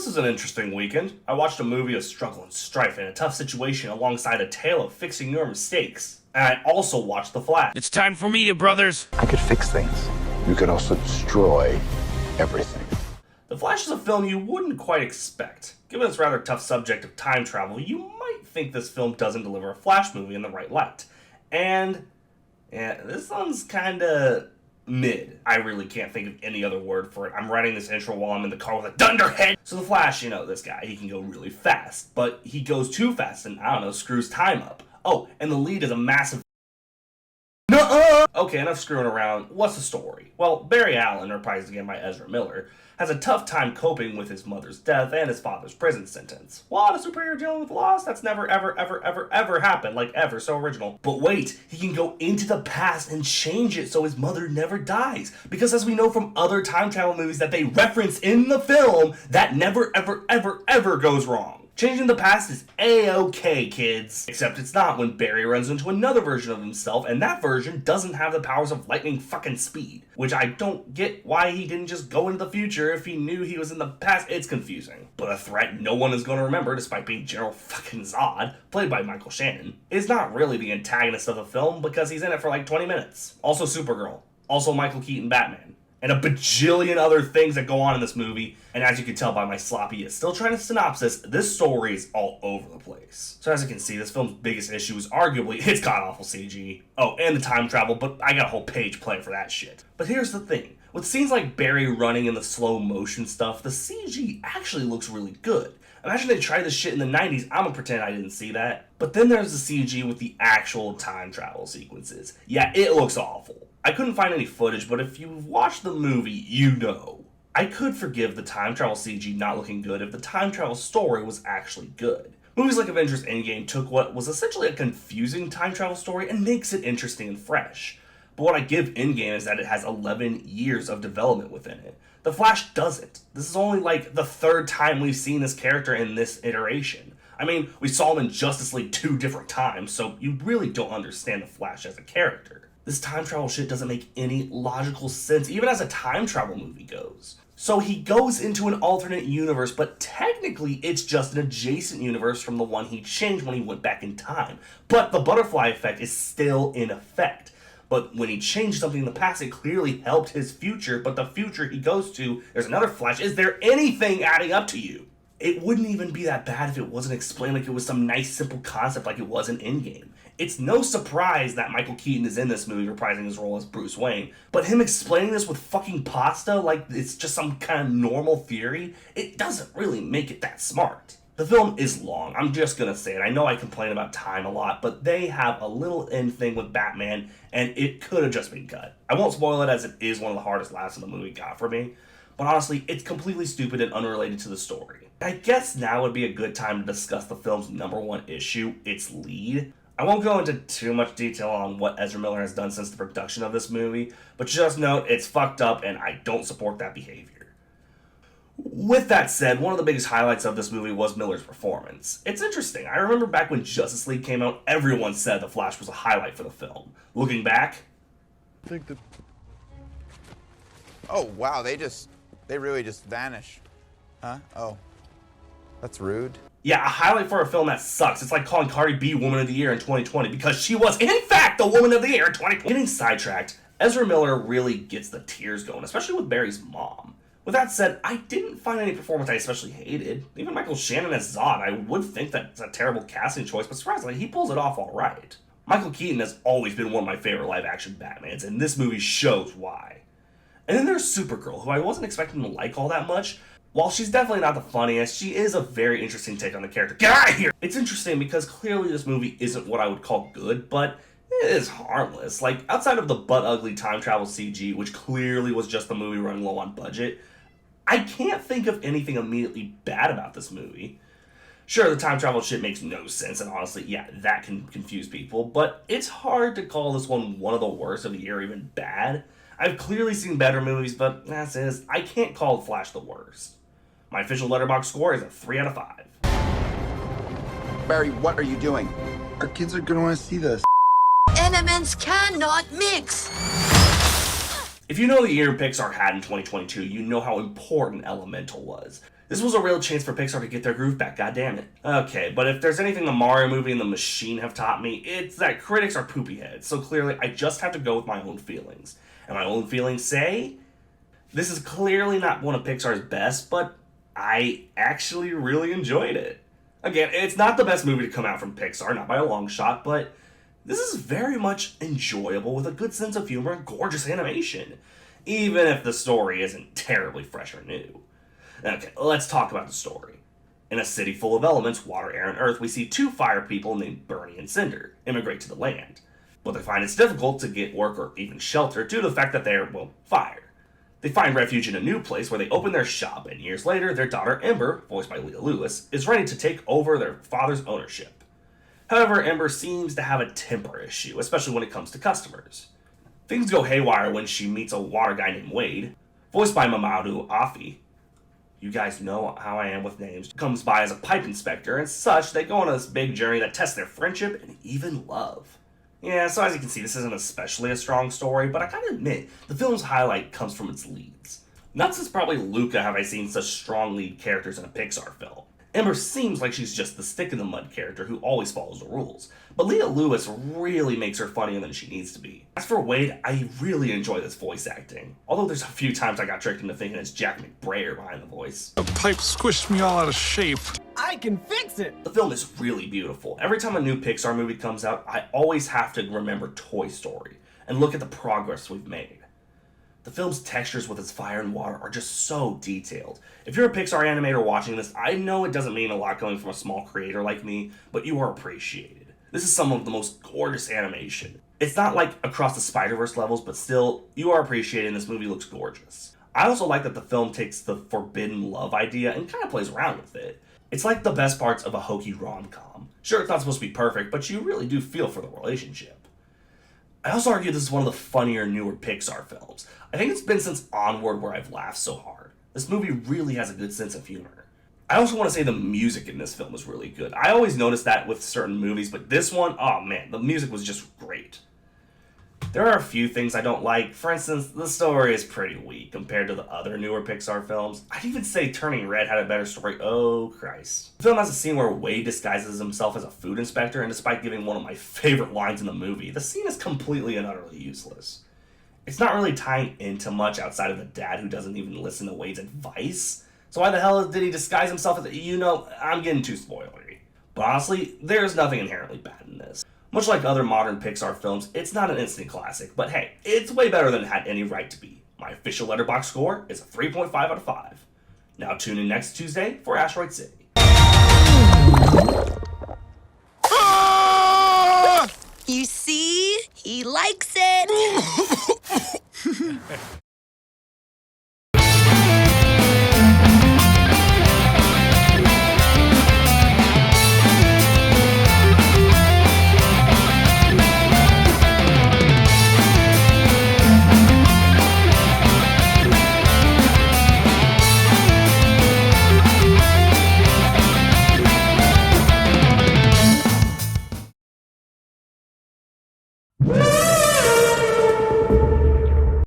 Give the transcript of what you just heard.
this is an interesting weekend. I watched a movie of struggle and strife in a tough situation alongside a tale of fixing your mistakes. And I also watched The Flash. It's time for media, brothers. I could fix things. You could also destroy everything. The Flash is a film you wouldn't quite expect. Given its rather tough subject of time travel, you might think this film doesn't deliver a Flash movie in the right light. And, yeah, this one's kinda mid. I really can't think of any other word for it. I'm writing this intro while I'm in the car with a dunderhead. So the Flash, you know, this guy, he can go really fast, but he goes too fast and, I don't know, screws time up. Oh, and the lead is a massive nuh-uh! Okay, enough screwing around. What's the story? Well, Barry Allen, reprised again by Ezra Miller, has a tough time coping with his mother's death and his father's prison sentence. What, a superhero dealing with loss? That's never, ever happened. Like, ever. So original. But wait, he can go into the past and change it so his mother never dies. Because as we know from other time travel movies that they reference in the film, that never, ever goes wrong. Changing the past is A-okay, kids. Except it's not when Barry runs into another version of himself, and that version doesn't have the powers of lightning fucking speed. Which I don't get why he didn't just go into the future if he knew he was in the past. It's confusing. But a threat no one is going to remember, despite being General fucking Zod, played by Michael Shannon, is not really the antagonist of the film because he's in it for like 20 minutes. Also Supergirl. Also Michael Keaton Batman. And a bajillion other things that go on in this movie. And as you can tell by my sloppy yet still trying to synopsis, this story is all over the place. So as you can see, this film's biggest issue is arguably its god-awful CG. Oh, and the time travel, but I got a whole page planned for that shit. But here's the thing. With scenes like Barry running in the slow motion stuff, the CG actually looks really good. Imagine they tried this shit in the 90s, I'ma pretend I didn't see that. But then there's the CG with the actual time travel sequences. Yeah, it looks awful. I couldn't find any footage, but if you've watched the movie, you know. I could forgive the time travel CG not looking good if the time travel story was actually good. Movies like Avengers Endgame took what was essentially a confusing time travel story and makes it interesting and fresh. But what I give Endgame is that it has 11 years of development within it. The Flash doesn't. This is only like the third time we've seen this character in this iteration. I mean, we saw him in Justice League 2 different times, so you really don't understand the Flash as a character. This time travel shit doesn't make any logical sense, even as a time travel movie goes. So he goes into an alternate universe, but technically it's just an adjacent universe from the one he changed when he went back in time. But the butterfly effect is still in effect. But when he changed something in the past, it clearly helped his future, but the future he goes to, there's another Flash. Is there anything adding up to you? It wouldn't even be that bad if it wasn't explained like it was some nice simple concept like it was in Endgame. It's no surprise that Michael Keaton is in this movie reprising his role as Bruce Wayne, but him explaining this with fucking pasta like it's just some kind of normal theory, it doesn't really make it that smart. The film is long, I'm just gonna say it. I know I complain about time a lot, but they have a little end thing with Batman, and it could have just been cut. I won't spoil it as it is one of the hardest laughs in the movie got for me, but honestly, it's completely stupid and unrelated to the story. I guess now would be a good time to discuss the film's #1 issue, its lead. I won't go into too much detail on what Ezra Miller has done since the production of this movie, but just note it's fucked up and I don't support that behavior. With that said, one of the biggest highlights of this movie was Miller's performance. It's interesting, I remember back when Justice League came out, everyone said The Flash was a highlight for the film. Looking back, I think that... Oh, wow, they really just vanish. Huh? Oh, that's rude. Yeah, a highlight for a film that sucks. It's like calling Cardi B Woman of the Year in 2020 because she was, in fact, the Woman of the Year in 2020. Getting sidetracked, Ezra Miller really gets the tears going, especially with Barry's mom. With that said, I didn't find any performance I especially hated. Even Michael Shannon as Zod, I would think that's a terrible casting choice, but surprisingly, he pulls it off alright. Michael Keaton has always been one of my favorite live-action Batmans, and this movie shows why. And then there's Supergirl, who I wasn't expecting to like all that much. While she's definitely not the funniest, she is a very interesting take on the character. Get out of here! It's interesting because clearly this movie isn't what I would call good, but it is harmless. Like, outside of the butt-ugly time travel CG, which clearly was just the movie running low on budget, I can't think of anything immediately bad about this movie. Sure, the time travel shit makes no sense, and honestly, yeah, that can confuse people, but it's hard to call this one of the worst of the year, or even bad. I've clearly seen better movies, but that's it. I can't call The Flash the worst. My official Letterboxd score is a 3 out of 5. Barry, what are you doing? Our kids are gonna want to see this. Elements cannot mix. If you know the year Pixar had in 2022, you know how important Elemental was. This was a real chance for Pixar to get their groove back, goddammit. Okay, but if there's anything the Mario movie and The Machine have taught me, it's that critics are poopy heads, so clearly I just have to go with my own feelings. And my own feelings say, this is clearly not one of Pixar's best, but I actually really enjoyed it. Again, it's not the best movie to come out from Pixar, not by a long shot, but this is very much enjoyable with a good sense of humor and gorgeous animation, even if the story isn't terribly fresh or new. Okay, let's talk about the story. In a city full of elements, water, air, and earth, we see two fire people named Bernie and Cinder immigrate to the land. But they find it's difficult to get work or even shelter due to the fact that they're, well, fire. They find refuge in a new place where they open their shop, and years later, their daughter Ember, voiced by Leah Lewis, is ready to take over their father's ownership. However, Ember seems to have a temper issue, especially when it comes to customers. Things go haywire when she meets a water guy named Wade, voiced by Mamadou Afi. You guys know how I am with names. Comes by as a pipe inspector, and such, they go on this big journey that tests their friendship and even love. Yeah, so as you can see, this isn't especially a strong story, but I gotta admit, the film's highlight comes from its leads. Not since probably Luca have I seen such strong lead characters in a Pixar film. Ember seems like she's just the stick-in-the-mud character who always follows the rules, but Leah Lewis really makes her funnier than she needs to be. As for Wade, I really enjoy this voice acting, although there's a few times I got tricked into thinking it's Jack McBrayer behind the voice. The pipe squished me all out of shape. I can fix it! The film is really beautiful. Every time a new Pixar movie comes out, I always have to remember Toy Story and look at the progress we've made. The film's textures with its fire and water are just so detailed. If you're a Pixar animator watching this, I know it doesn't mean a lot coming from a small creator like me, but you are appreciated. This is some of the most gorgeous animation. It's not like Across the Spider-Verse levels, but still, you are appreciated and this movie looks gorgeous. I also like that the film takes the forbidden love idea and kind of plays around with it. It's like the best parts of a hokey rom-com. Sure, it's not supposed to be perfect, but you really do feel for the relationship. I also argue this is one of the funnier, newer Pixar films. I think it's been since Onward where I've laughed so hard. This movie really has a good sense of humor. I also want to say the music in this film is really good. I always notice that with certain movies, but this one, oh man, the music was just great. There are a few things I don't like. For instance, the story is pretty weak compared to the other newer Pixar films. I'd even say Turning Red had a better story. Oh, Christ. The film has a scene where Wade disguises himself as a food inspector, and despite giving one of my favorite lines in the movie, the scene is completely and utterly useless. It's not really tying into much outside of the dad who doesn't even listen to Wade's advice. So why the hell did he disguise himself as, I'm getting too spoilery. But honestly, there's nothing inherently bad in this. Much like other modern Pixar films, it's not an instant classic, but hey, it's way better than it had any right to be. My official Letterboxd score is a 3.5 out of 5. Now tune in next Tuesday for Asteroid City. You see? He likes it.